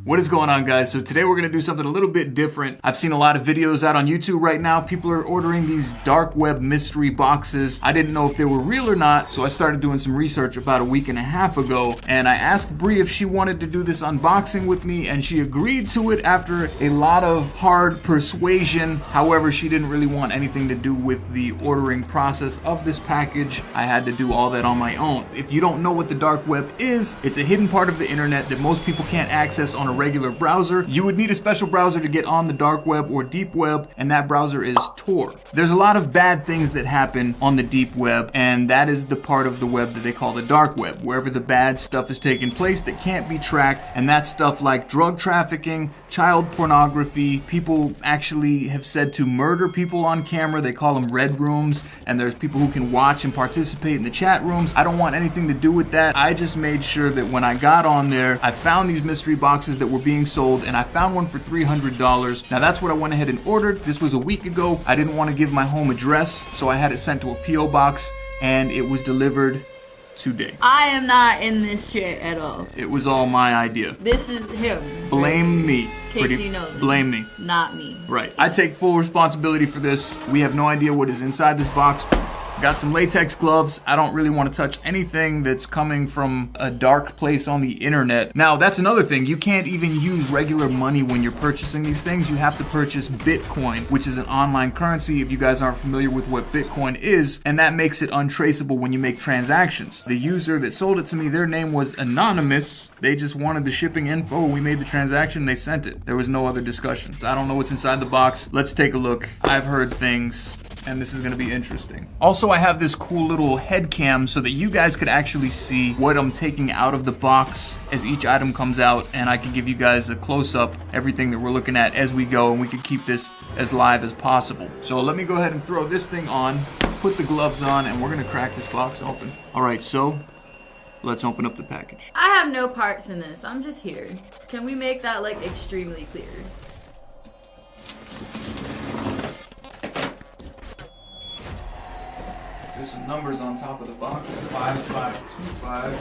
What is going on, guys? So today we're going to do something a little bit different. I've seen a lot of videos out on YouTube right now. People are ordering these dark web mystery boxes. I didn't know if they were real or not, so I started doing some research about a week and a half ago, and I asked Bree if she wanted to do this unboxing with me, and she agreed to it after a lot of hard persuasion. However, she didn't really want anything to do with the ordering process of this package. I had to do all that on my own. If you don't know what the dark web is, it's a hidden part of the internet that most people can't access on a regular browser. You would need a special browser to get on the dark web or deep web, and that browser is Tor. There's a lot of bad things that happen on the deep web, and that is the part of the web that they call the dark web, wherever the bad stuff is taking place that can't be tracked, and that's stuff like drug trafficking, child pornography. People actually have said to murder people on camera. They call them red rooms, and there's people who can watch and participate in the chat rooms. I don't want anything to do with that. I just made sure that when I got on there, I found these mystery boxes that were being sold, and I found one for $300. Now that's what I went ahead and ordered. This was a week ago. I didn't want to give my home address, so I had it sent to a P.O. box, and it was delivered today. I am not in this shit at all. It was all my idea. This is him. Blame me. Casey knows. Blame me. Not me. Right. I take full responsibility for this. We have no idea what is inside this box. Got some latex gloves. I don't really want to touch anything that's coming from a dark place on the internet. Now, that's another thing. You can't even use regular money when you're purchasing these things. You have to purchase Bitcoin, which is an online currency, if you guys aren't familiar with what Bitcoin is, and that makes it untraceable when you make transactions. The user that sold it to me, their name was anonymous. They just wanted the shipping info. We made the transaction, they sent it. There was no other discussion. I don't know what's inside the box. Let's take a look. I've heard things, and this is gonna be interesting. Also, I have this cool little head cam so that you guys could actually see what I'm taking out of the box as each item comes out, and I can give you guys a close-up, everything that we're looking at as we go, and we can keep this as live as possible. So let me go ahead and throw this thing on, put the gloves on, and we're gonna crack this box open. All right, so let's open up the package. I have no parts in this. I'm just here. Can we make that like extremely clear? There's some numbers on top of the box. 5525.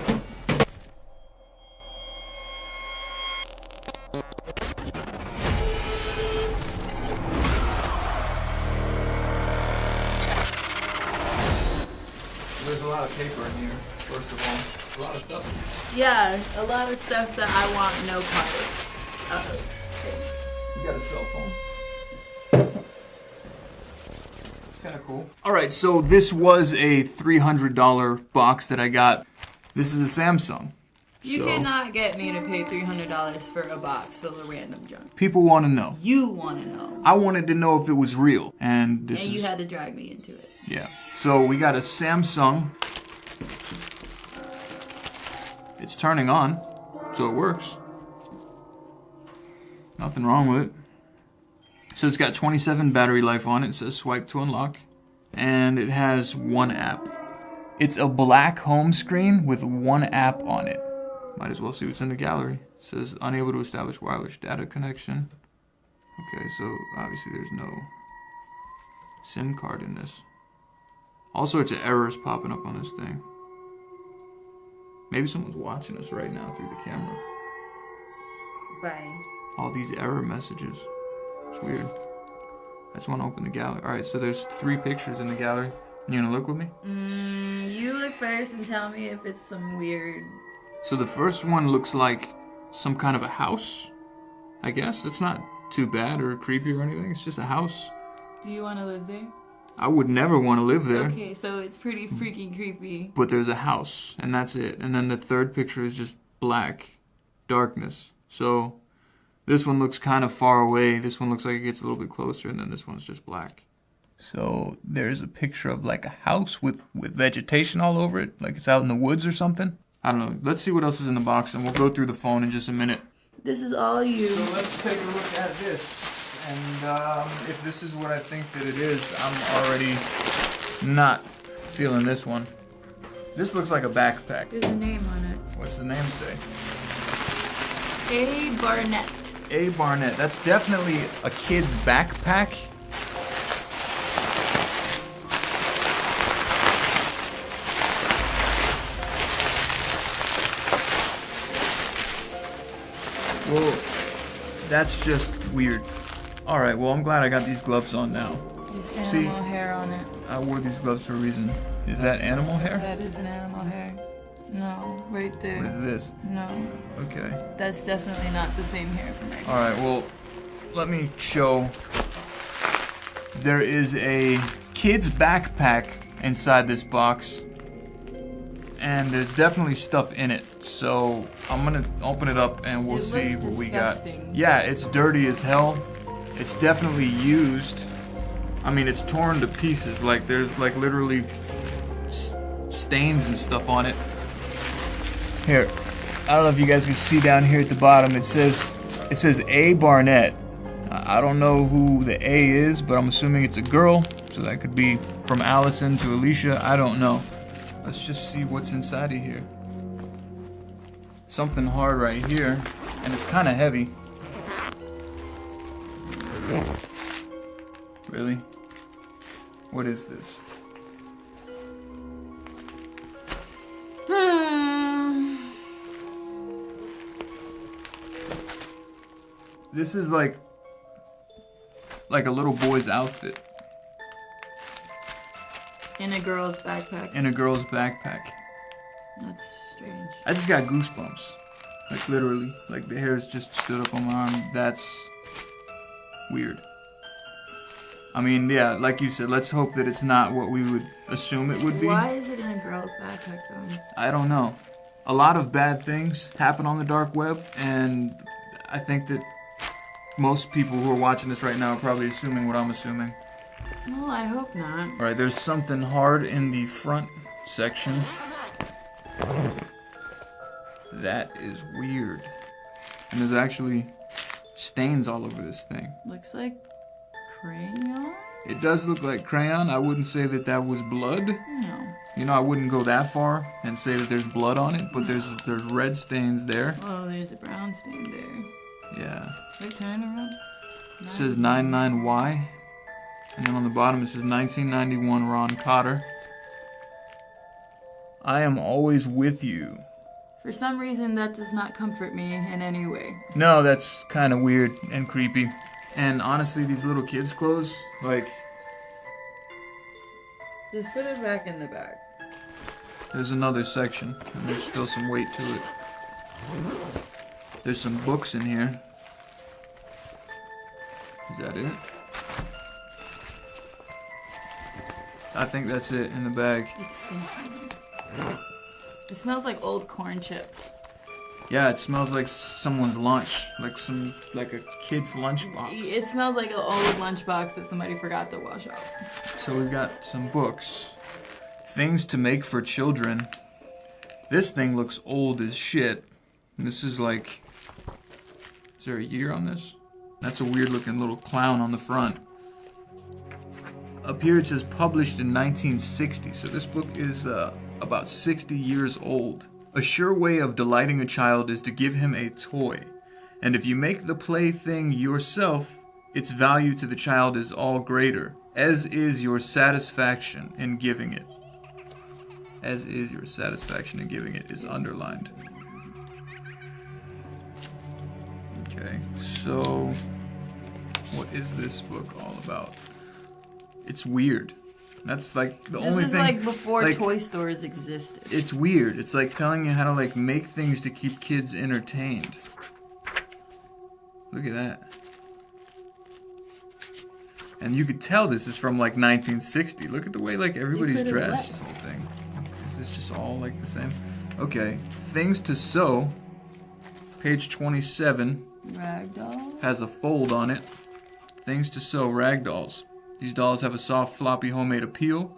There's a lot of paper in here, first of all. A lot of stuff. Yeah, a lot of stuff that I want no parts of. You got a cell phone. Kind of cool. All right, so this was a $300 box that I got. This is a Samsung. You cannot get me to pay $300 for a box full of random junk. People want to know. You want to know. I wanted to know if it was real, and you had to drag me into it. Yeah. So we got a Samsung. It's turning on, so it works. Nothing wrong with it. So it's got 27 battery life on it. It says swipe to unlock. And it has one app. It's a black home screen with one app on it. Might as well see what's in the gallery. It says unable to establish wireless data connection. Okay, so obviously there's no SIM card in this. All sorts of errors popping up on this thing. Maybe someone's watching us right now through the camera. Bye. All these error messages. It's weird. I just want to open the gallery. All right, so there's 3 pictures in the gallery. You gonna look with me? You look first and tell me if it's some weird... So the first one looks like some kind of a house, I guess. It's not too bad or creepy or anything. It's just a house. Do you want to live there? I would never want to live there. Okay, so it's pretty freaking creepy. But there's a house, and that's it. And then the third picture is just black, darkness. So this one looks kind of far away. This one looks like it gets a little bit closer, and then this one's just black. So there's a picture of like a house with vegetation all over it, like it's out in the woods or something. I don't know. Let's see what else is in the box, and we'll go through the phone in just a minute. This is all you. So let's take a look at this, and if this is what I think that it is, I'm already not feeling this one. This looks like a backpack. There's a name on it. What's the name say? A. Barnett. A. Barnett. That's definitely a kid's backpack. Well, That's just weird. All right, well, I'm glad I got these gloves on now. There's animal hair on it. I wore these gloves for a reason. Is that animal hair? That is an animal hair. No, right there. What is this? No. Okay. That's definitely not the same hair from right All right, well, let me show. There is a kid's backpack inside this box. And there's definitely stuff in it. So I'm gonna open it up and we'll see what we got. Yeah, it's dirty as hell. It's definitely used. I mean, it's torn to pieces. Like there's like literally stains and stuff on it. Here, I don't know if you guys can see down here at the bottom. It says A. Barnett. I don't know who the A is, but I'm assuming it's a girl. So that could be from Allison to Alicia. I don't know. Let's just see what's inside of here. Something hard right here, and it's kind of heavy. Really? What is this? This is like a little boy's outfit. In a girl's backpack. In a girl's backpack. That's strange. I just got goosebumps. Like literally. Like the hairs just stood up on my arm. That's weird. I mean, yeah, like you said, let's hope that it's not what we would assume it would be. Why is it in a girl's backpack though? I don't know. A lot of bad things happen on the dark web, and I think that most people who are watching this right now are probably assuming what I'm assuming. Well, I hope not. Alright, there's something hard in the front section. That is weird. And there's actually stains all over this thing. Looks like crayon? It does look like crayon. I wouldn't say that that was blood. No. You know, I wouldn't go that far and say that there's blood on it, but there's red stains there. Oh, there's a brown stain there. Yeah. Wait, turn around. It says 99Y. And then on the bottom it says 1991 Ron Cotter. I am always with you. For some reason, that does not comfort me in any way. No, that's kind of weird and creepy. And honestly, these little kids' clothes, like... Just put it back in the bag. There's another section, and there's still some weight to it. There's some books in here. Is that it? I think that's it in the bag. It stinks in here. It smells like old corn chips. Yeah, it smells like someone's lunch, like a kid's lunchbox. It smells like an old lunchbox that somebody forgot to wash up. So we've got some books. Things to make for children. This thing looks old as shit. And this is like... Is there a year on this? That's a weird looking little clown on the front. Up here it says published in 1960. So this book is about 60 years old. A sure way of delighting a child is to give him a toy. And if you make the plaything yourself, its value to the child is all greater, as is your satisfaction in giving it. As is your satisfaction in giving it is underlined. Okay, so what is this book all about? It's weird. That's like the only thing. This is like before toy stores existed. It's weird. It's like telling you how to like make things to keep kids entertained. Look at that. And you could tell this is from like 1960. Look at the way like everybody's dressed. This whole thing. Is this just all like the same? Okay. Things to sew. Page 27. Ragdoll? Has a fold on it. Things to sew ragdolls. These dolls have a soft, floppy, homemade appeal.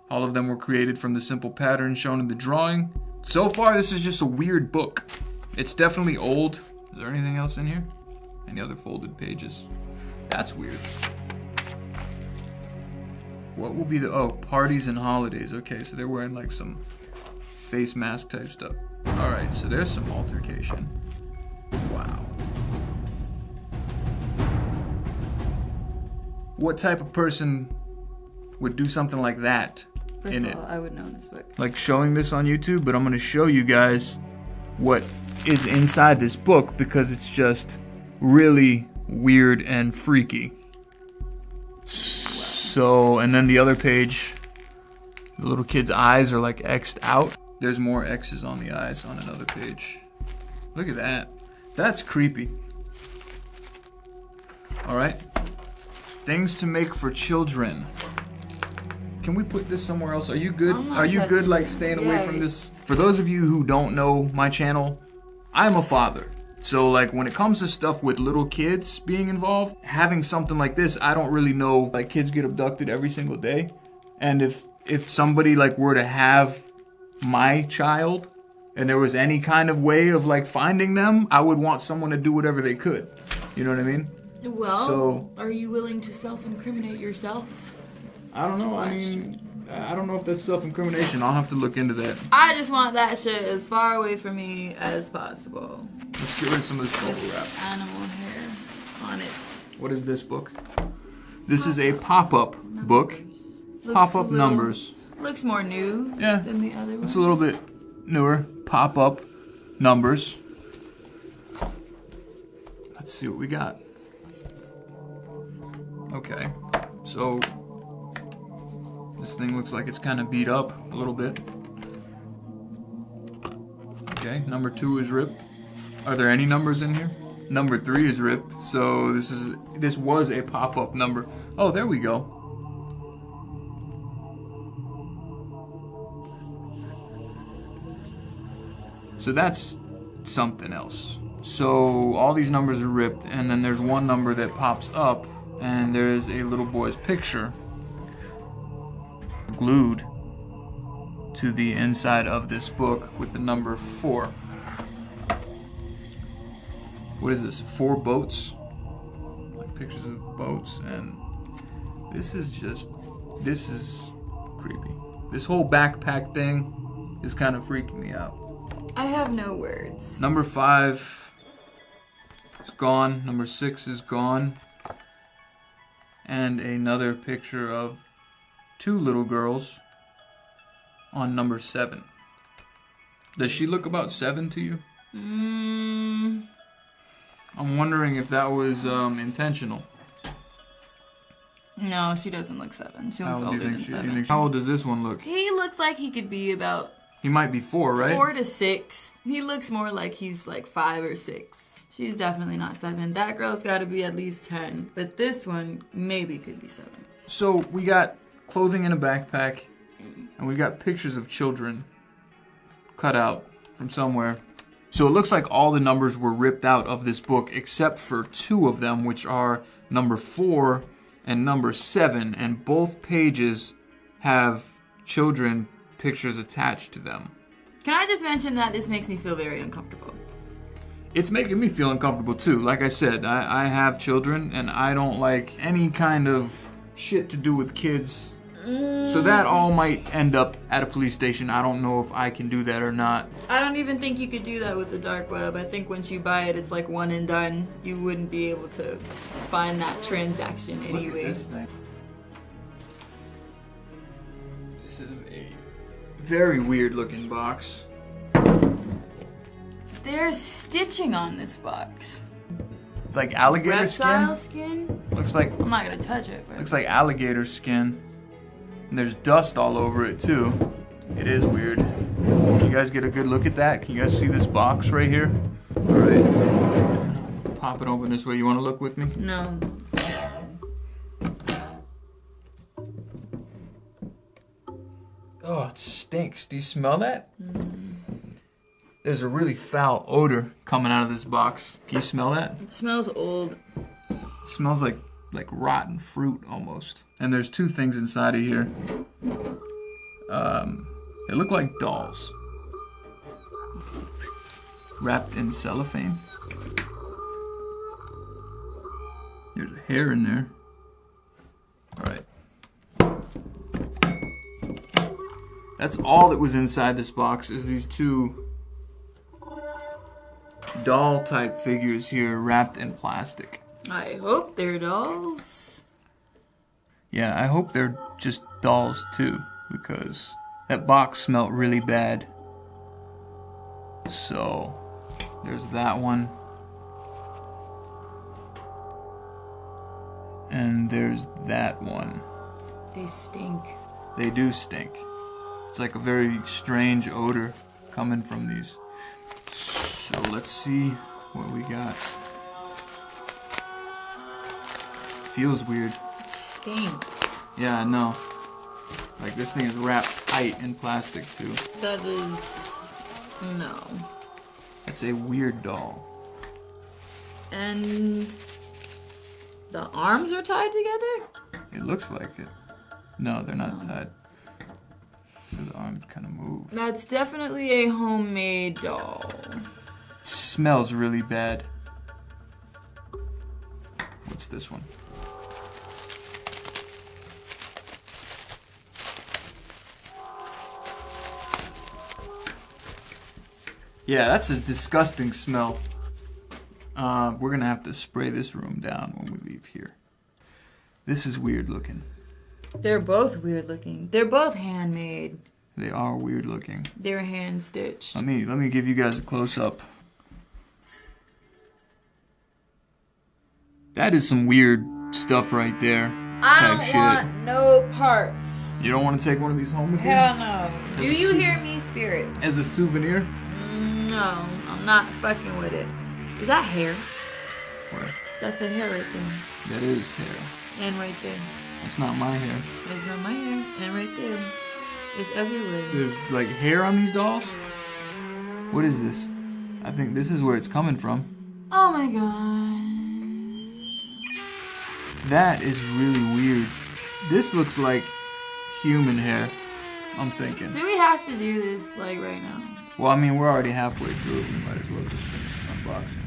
All of them were created from the simple pattern shown in the drawing. So far, this is just a weird book. It's definitely old. Is there anything else in here? Any other folded pages? That's weird. What will be the... Oh, parties and holidays. Okay, so they're wearing like some face mask type stuff. Alright, so there's some altercation. Wow. What type of person would do something like that in it? First of all, I would know this book. Like showing this on YouTube, but I'm going to show you guys what is inside this book because it's just really weird and freaky. So, and then the other page, the little kid's eyes are like X'd out. There's more X's on the eyes on another page. Look at that. That's creepy. All right. Things to make for children. Can we put this somewhere else? Are you good? Are you good like staying away from this? For those of you who don't know my channel, I'm a father. So like when it comes to stuff with little kids being involved, having something like this, I don't really know. Like kids get abducted every single day. And if somebody like were to have my child and there was any kind of way of like finding them, I would want someone to do whatever they could. You know what I mean? Well, so, are you willing to self-incriminate yourself? I don't know. I mean, I don't know if that's self-incrimination. I'll have to look into that. I just want that shit as far away from me as possible. Let's get rid of some of this bubble wrap. Animal hair on it. What is this book? This is a pop-up book. Pop-up numbers. Looks more new than the other one. It's a little bit newer. Pop-up numbers. Let's see what we got. Okay, so this thing looks like it's kind of beat up a little bit. Okay, number 2 is ripped. Are there any numbers in here? Number 3 is ripped. So this was a pop-up number. Oh, there we go. So that's something else. So all these numbers are ripped, and then there's one number that pops up, and there's a little boy's picture glued to the inside of this book with the number 4. What is this? 4 boats? Like pictures of boats, and this is creepy. This whole backpack thing is kind of freaking me out. I have no words. Number 5 is gone. Number 6 is gone. And another picture of 2 little girls on number 7. Does she look about 7 to you? I'm wondering if that was intentional. No, she doesn't look 7. She looks older than 7. How old does this one look? He looks like he could be about... He might be 4, right? 4 to 6. He looks more like he's like 5 or 6. She's definitely not 7. That girl's got to be at least 10. But this one maybe could be 7. So we got clothing in a backpack, and we got pictures of children cut out from somewhere. So it looks like all the numbers were ripped out of this book except for 2 of them, which are number 4 and number 7. And both pages have children pictures attached to them. Can I just mention that this makes me feel very uncomfortable? It's making me feel uncomfortable too. Like I said, I have children and I don't like any kind of shit to do with kids. So that all might end up at a police station. I don't know if I can do that or not. I don't even think you could do that with the dark web. I think once you buy it, it's like one and done. You wouldn't be able to find that transaction anyway. Look at this thing. This is a very weird looking box. There's stitching on this box. It's like alligator Reptile skin. skin? Looks like I'm not gonna touch it. But... looks like alligator skin. And there's dust all over it too. It is weird. Can you guys get a good look at that? Can you guys see this box right here? All right. Pop it open this way. You want to look with me? No. Oh, it stinks. Do you smell that? There's a really foul odor coming out of this box. Can you smell that? It smells old. It smells like rotten fruit almost. And there's 2 things inside of here. They look like dolls. Wrapped in cellophane. There's a hair in there. Alright. That's all that was inside this box is these 2 doll type figures here wrapped in plastic. I hope they're dolls. Yeah, I hope they're just dolls too, because that box smelled really bad. So, there's that one. And there's that one. They stink. They do stink. It's like a very strange odor coming from these. So let's see what we got. Feels weird. It stinks. Yeah, I know. Like this thing is wrapped tight in plastic too. That is... no. That's a weird doll. And... the arms are tied together? It looks like it. No, they're not tied. So the arms kind of move. That's definitely a homemade doll. It smells really bad. What's this one? Yeah, that's a disgusting smell. We're gonna have to spray this room down when we leave here. This is weird looking. They're both weird looking. They're both handmade. They are weird looking. They're hand stitched. Let me give you guys a close up. That is some weird stuff right there. I don't want no parts. You don't want to take one of these home with you? Hell no. Do you hear me, spirits? As a souvenir? No, I'm not fucking with it. Is that hair? Where? That's her hair right there. That is hair. And right there. That's not my hair. It's not my hair. And right there. It's everywhere. There's like hair on these dolls? What is this? I think this is where it's coming from. Oh my god. That is really weird. This looks like human hair, I'm thinking. Do we have to do this like right now? Well, I mean, we're already halfway through. We might as well just finish unboxing.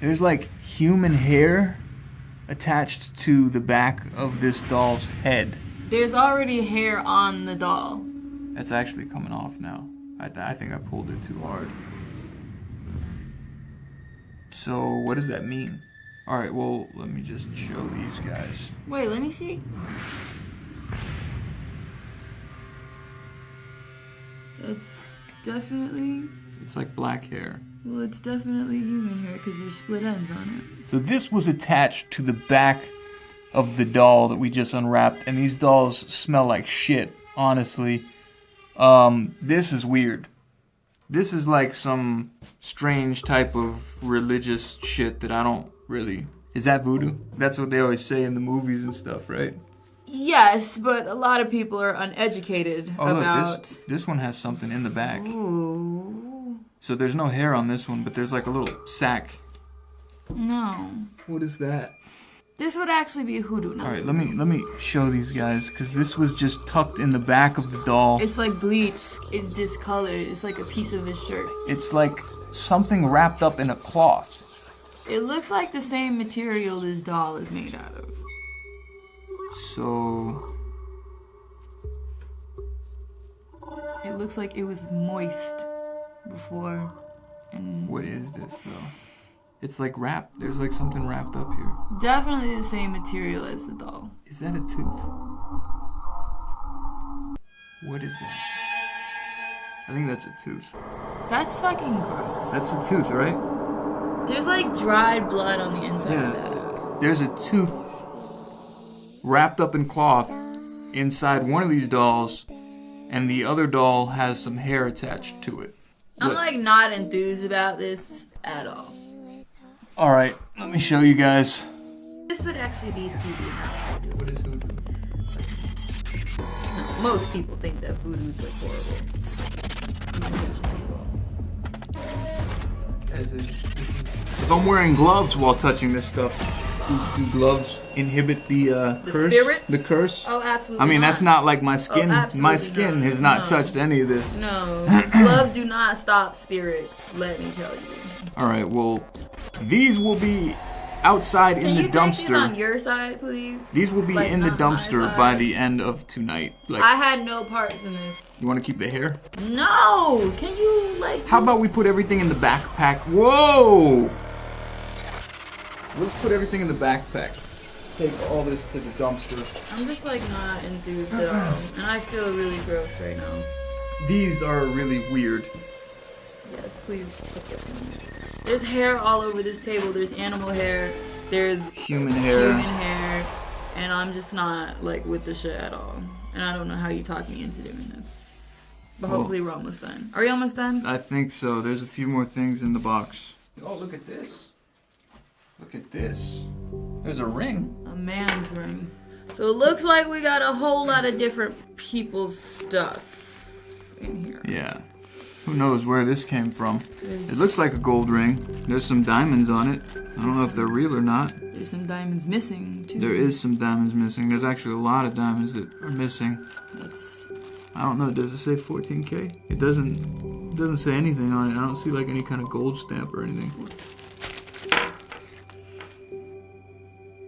There's like human hair attached to the back of this doll's head. There's already hair on the doll. That's actually coming off now. I think I pulled it too hard. So, what does that mean? Alright, well, let me just show these guys. Wait, let me see. It's definitely... It's like black hair. well, it's definitely human hair because there's split ends on it. So this was attached to the back of the doll that we just unwrapped, and these dolls smell like shit, honestly. This is weird. This is like some strange type of religious shit that I don't really... Is that voodoo? That's what they always say in the movies and stuff, right? Yes, but a lot of people are uneducated about... Look, this one has something in the back. Ooh. So there's no hair on this one, but there's like a little sack. No. What is that? This would actually be a hoodoo now. All right, let me show these guys, because this was just tucked in the back of the doll. It's like bleach. It's discolored. It's like a piece of his shirt. It's like something wrapped up in a cloth. It looks like the same material this doll is made out of. So... It looks like it was moist before. And what is this, though? It's like wrapped. There's like something wrapped up here. definitely the same material as the doll. Is that a tooth? What is that? I think that's a tooth. That's fucking gross. That's a tooth, right? There's like dried blood on the inside of that. Yeah. There's a tooth wrapped up in cloth inside one of these dolls, and the other doll has some hair attached to it. I'm like not enthused about this at all. Alright, let me show you guys. This would actually be hoodoo, not voodoo. What is hoodoo? No, most people think that voodoo's like horrible. If I'm wearing gloves while touching this stuff, do gloves inhibit the curse? Spirits? The curse? Oh, absolutely. I mean, not. that's not like my skin. absolutely My skin not. has not No. touched any of this. No, gloves do not stop spirits. Let me tell you. All right, well, these will be outside in the Can you take these on dumpster. your side, please? These will be Like, in the not my dumpster side? by the end of tonight. Like, I had no parts in this. you want to keep the hair? No! Can you, like... How about we put everything in the backpack? Whoa! Let's put everything in the backpack. Take all this to the dumpster. I'm just, like, not enthused at all. And I feel really gross right now. These are really weird. Yes, please put this in. There's hair all over this table. There's animal hair. There's human hair. And I'm just not like with the shit at all. And I don't know how you talk me into doing this. But hopefully we're almost done. Are we almost done? I think so. There's a few more things in the box. Oh, look at this. Look at this. There's a ring. A man's ring. So it looks like we got a whole lot of different people's stuff in here. Yeah. Who knows where this came from? It looks like a gold ring. There's some diamonds on it. I don't know if they're real or not. There's some diamonds missing, too. There is some diamonds missing. There's actually a lot of diamonds that are missing. I don't know. Does it say 14K? It doesn't say anything on it. I don't see like any kind of gold stamp or anything.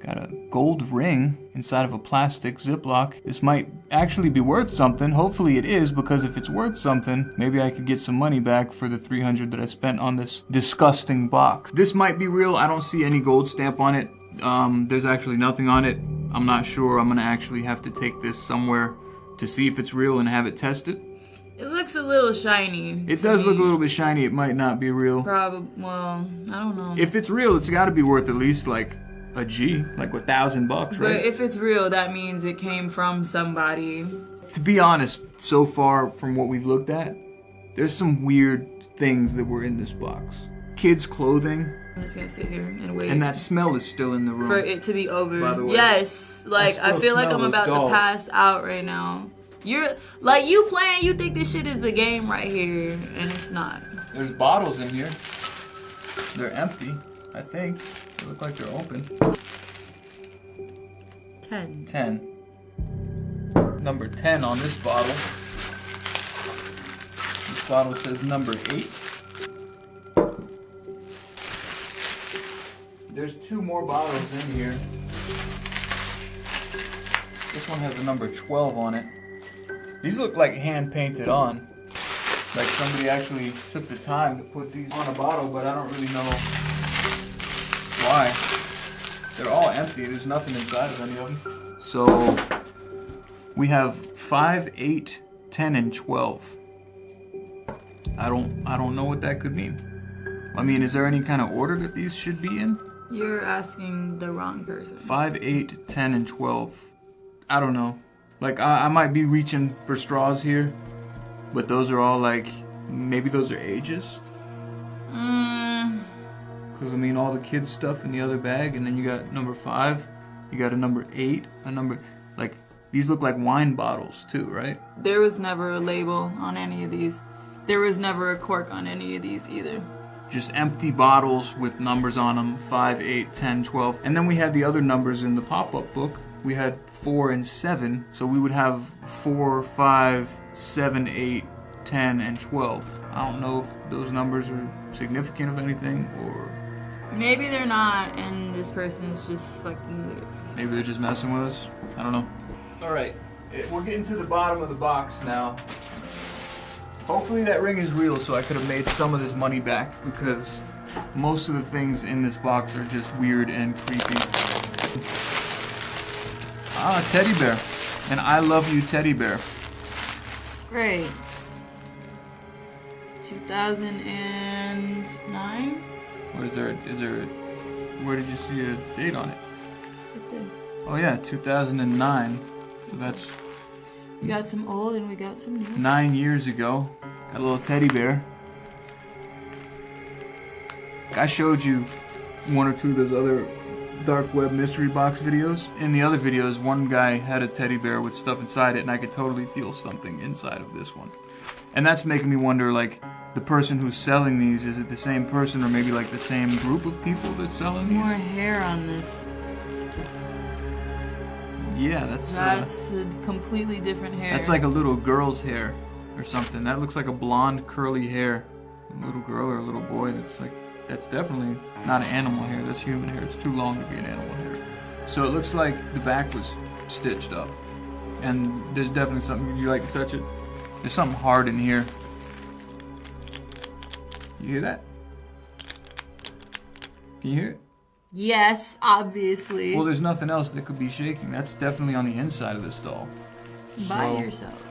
Got a gold ring inside of a plastic Ziploc. This might actually be worth something. Hopefully it is, because if it's worth something, maybe I could get some money back for the $300 that I spent on this disgusting box. This might be real. I don't see any gold stamp on it. There's actually nothing on it. I'm not sure. I'm gonna actually have to take this somewhere to see if it's real and have it tested. It looks a little shiny. It does look a little bit shiny. It might not be real. Well, I don't know. If it's real, it's gotta be worth at least like a G, like $1,000, right? But if it's real, that means it came from somebody. To be honest, so far from what we've looked at, there's some weird things that were in this box. Kids' clothing. I'm just gonna sit here and wait. And that smell is still in the room. For it to be over. By the way. Yes. Like, I feel like I'm about to pass out right now. You're, like, you playing, you think this shit is a game right here, and it's not. There's bottles in here. They're empty, I think. They look like they're open. 10. Number 10 on this bottle. This bottle says number 8. There's 2 more bottles in here. This one has the number 12 on it. These look like hand painted on. Like somebody actually took the time to put these on a bottle, but I don't really know why. They're all empty. There's nothing inside of any of them. So we have 5, 8, 10, and 12. I don't know what that could mean. I mean, is there any kind of order that these should be in? You're asking the wrong person. 5, 8, 10, and 12. I don't know. Like, I might be reaching for straws here, but those are all like, maybe those are ages? Because, I mean, all the kids' stuff in the other bag, and then you got number 5, you got a number 8, a number, like, these look like wine bottles too, right? There was never a label on any of these. There was never a cork on any of these either. Just empty bottles with numbers on them, 5, 8, 10, 12. And then we had the other numbers in the pop-up book. We had 4 and 7, so we would have 4, 5, 7, 8, 10, and 12. I don't know if those numbers are significant of anything, or maybe they're not, and this person's just fucking weird. Maybe they're just messing with us. I don't know. Alright, we're getting to the bottom of the box now. Hopefully that ring is real so I could have made some of this money back, because most of the things in this box are just weird and creepy. Ah, teddy bear. And I love you teddy bear. Great. 2009? What is there, where did you see a date on it? Oh yeah, 2009. So that's... We got some old and we got some new. 9 years ago. Got a little teddy bear. I showed you 1 or 2 of those other dark web mystery box videos. In the other videos, one guy had a teddy bear with stuff inside it, and I could totally feel something inside of this one. And that's making me wonder, like, the person who's selling these, is it the same person or maybe like the same group of people that's selling these? More hair on this. Yeah, that's a completely different hair. That's like a little girl's hair or something. That looks like a blonde curly hair. A little girl or a little boy. That's definitely not an animal hair. That's human hair. It's too long to be an animal hair. So it looks like the back was stitched up. And there's definitely something, would you like to touch it? There's something hard in here. You hear that? Can you hear it? Yes, obviously. Well, there's nothing else that could be shaking. That's definitely on the inside of this doll. By yourself.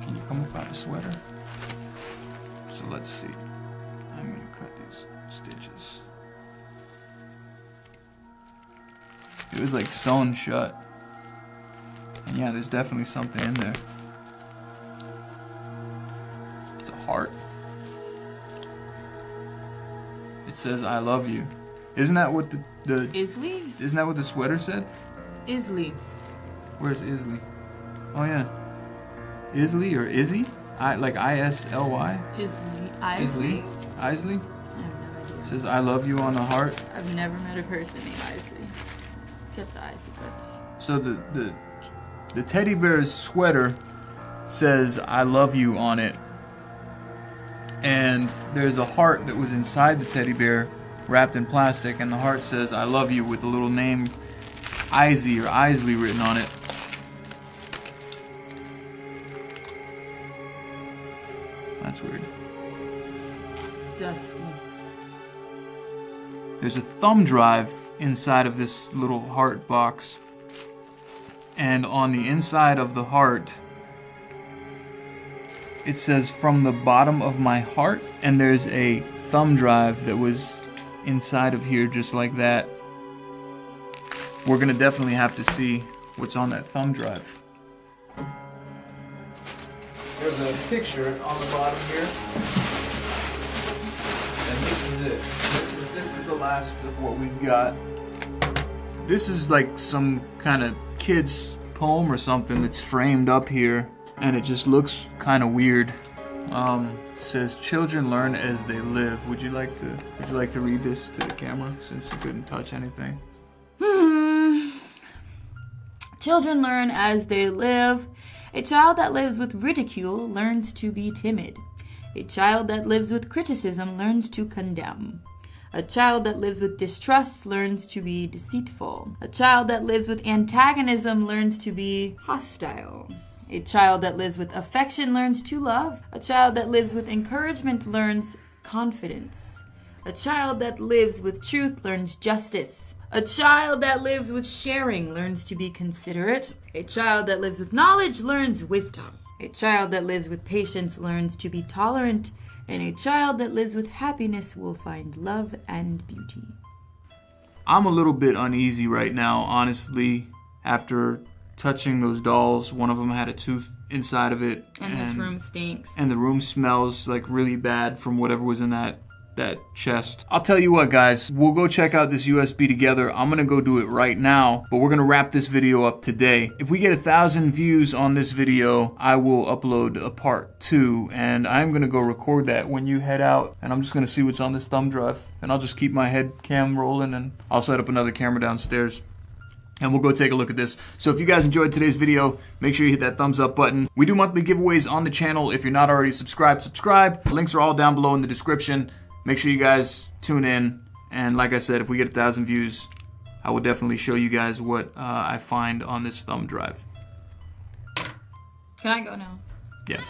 Can you come up out of the sweater? So let's see. I'm gonna cut these stitches. It was like sewn shut. And yeah, there's definitely something in there. It's a heart. It says I love you. Isn't that what the Isley? Isn't that what the sweater said? Isley. Where's Isley? Oh yeah. Isley or Izzy? Like I-S-L-Y? Isley. Isley? Isley? I have no idea. It says I love you on the heart. I've never met a person named Isley. Except the Isley brothers. So the teddy bear's sweater says I love you on it. And there's a heart that was inside the teddy bear wrapped in plastic, and the heart says I love you with the little name Izzy or Isley written on it. That's weird. Dusty. There's a thumb drive inside of this little heart box. And on the inside of the heart, it says from the bottom of my heart. And there's a thumb drive that was inside of here just like that. We're gonna definitely have to see what's on that thumb drive. There's a picture on the bottom here. And this is it. This is the last of what we've got. This is like some kind of kid's poem or something that's framed up here, and it just looks kind of weird. Says children learn as they live. Would you like to read this to the camera since you couldn't touch anything? Children learn as they live. A child that lives with ridicule learns to be timid. A child that lives with criticism learns to condemn. A child that lives with distrust learns to be deceitful. A child that lives with antagonism learns to be hostile. A child that lives with affection learns to love. A child that lives with encouragement learns confidence. A child that lives with truth learns justice. A child that lives with sharing learns to be considerate. A child that lives with knowledge learns wisdom. A child that lives with patience learns to be tolerant. And a child that lives with happiness will find love and beauty. I'm a little bit uneasy right now, honestly, after touching those dolls. One of them had a tooth inside of it. And this room stinks. And the room smells like really bad from whatever was in that chest. I'll tell you what, guys, we'll go check out this USB together. I'm gonna go do it right now, but we're gonna wrap this video up today. If we get 1,000 views on this video, I will upload a part 2, and I'm gonna go record that when you head out, and I'm just gonna see what's on this thumb drive, and I'll just keep my head cam rolling, and I'll set up another camera downstairs. And we'll go take a look at this. So if you guys enjoyed today's video, make sure you hit that thumbs up button. We do monthly giveaways on the channel. If you're not already subscribed, subscribe. The links are all down below in the description. Make sure you guys tune in. And like I said, if we get 1,000 views, I will definitely show you guys what I find on this thumb drive. Can I go now? Yes.